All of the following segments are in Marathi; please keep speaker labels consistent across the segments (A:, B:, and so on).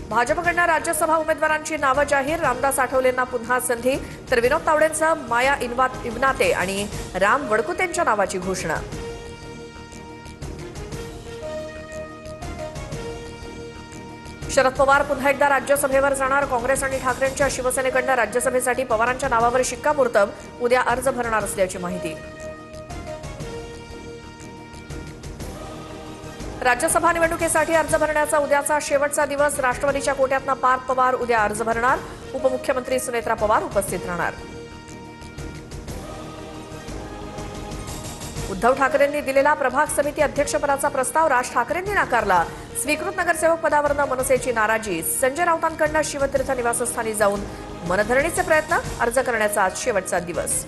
A: भाजपकडनं राज्यसभा उमेदवारांची नावं जाहीर. रामदास आठवलेंना पुन्हा संधी, तर विनोद तावडेंसह माया इवनाते आणि राम वडकुतेंच्या नावाची घोषणा. शरद पवार पुन्हा एकदा राज्यसभेवर जाणार. काँग्रेस आणि ठाकरेंच्या शिवसेनेकडनं राज्यसभेसाठी पवारांच्या नावावर शिक्कामोर्तब. उद्या अर्ज भरणार असल्याची माहिती. राज्यसभा निवडणुकीसाठी अर्ज भरण्याचा उद्याचा शेवटचा दिवस. राष्ट्रवादीच्या कोट्यातनं पार्थ पवार उद्या अर्ज भरणार. उपमुख्यमंत्री सुनेत्रा पवार उपस्थित राहणार. उद्धव ठाकरेंनी दिलेला प्रभाग समिती अध्यक्षपदाचा प्रस्ताव राज ठाकरेंनी नाकारला. स्वीकृत नगरसेवक पदावरनं मनसेची नाराजी. संजय राऊतांकडनं शिवतीर्थ निवासस्थानी जाऊन मनधरणीचे प्रयत्न. अर्ज करण्याचा आज शेवटचा दिवस.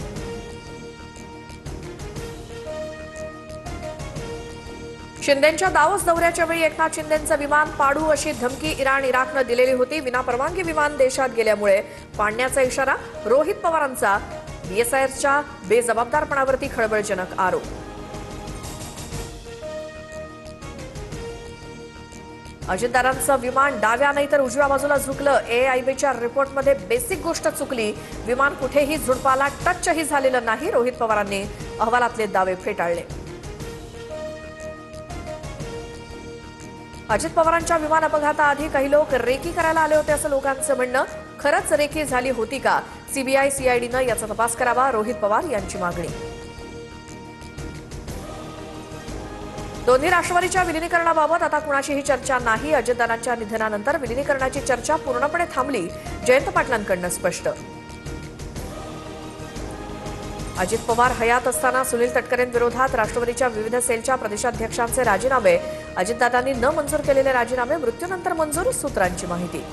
A: शिंदेंच्या दावोस दौऱ्याच्या वेळी एकनाथ शिंदेंचं विमान पाडू अशी धमकी इराकनं दिलेली होती. विनापरवानगी विमान देशात गेल्यामुळे पाडण्याचा इशारा. रोहित पवारांचा बीएसआयच्या बेजबाबदारपणावरती खळबळजनक आरोप. अजितदारांचं विमान डाव्या नाही तर उजव्या बाजूला झुकलं. एआयबीच्या रिपोर्टमध्ये बेसिक गोष्ट चुकली. विमान कुठेही झुडपाला टचही झालेलं नाही. रोहित पवारांनी अहवालातले दावे फेटाळले. अजित पवारांच्या विमान अपघाताआधी काही लोक रेकी करायला आले होते असं लोकांचं म्हणणं. खरंच रेकी झाली होती का? सीबीआय सीआयडीनं याचा तपास करावा. रोहित पवार यांची मागणी. दोन्ही राष्ट्रवादीच्या विलिनीकरणाबाबत आता कुणाशीही चर्चा नाही. अजितदारांच्या निधनानंतर विलिनीकरणाची चर्चा पूर्णपणे थांबली. जयंत पाटलांकडनं स्पष्ट. अजित पवार हयात असताना सुनील तटकरेंविरोधात राष्ट्रवादीच्या विविध सेलच्या प्रदेशाध्यक्षांचे राजीनामे. अजितदादांनी न मंजूर केलेले राजीनामे मृत्यूनंतर मंजूर. सूत्रांची माहिती.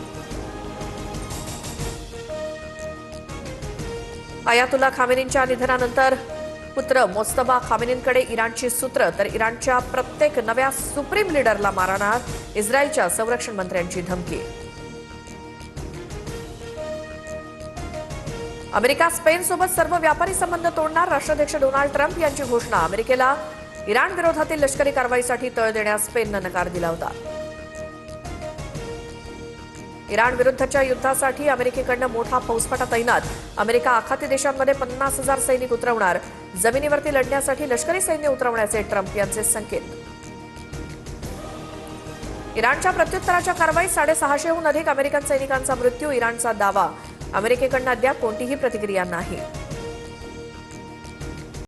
A: आयातुल्ला खामेनींच्या निधनानंतर पुत्र मोस्तबा खामेनींकडे इराणची सूत्र, तर इराणच्या प्रत्येक नव्या सुप्रीम लीडरला मारणार. इस्रायलच्या संरक्षण मंत्र्यांची धमकी. अमेरिका स्पेनसोबत सर्व व्यापारी संबंध तोडणार. राष्ट्राध्यक्ष डोनाल्ड ट्रम्प यांची घोषणा. अमेरिकेला इराण विरोधातील लष्करी कारवाईसाठी तळ देण्यास स्पेननं नकार दिला होता. इराण विरुद्धच्या युद्धासाठी अमेरिकेकडनं मोठा फौजफाटा तैनात. अमेरिका आखाती देशांमध्ये 50,000 सैनिक उतरवणार. जमिनीवरती लढण्यासाठी लष्करी सैन्य उतरवण्याचे ट्रम्प यांचे संकेत. इराणच्या प्रत्युत्तराच्या कारवाईत 650हून अधिक अमेरिकन सैनिकांचा मृत्यू. इराणचा दावा. अमेरिकेकडनं अद्याप कोणतीही प्रतिक्रिया नाही.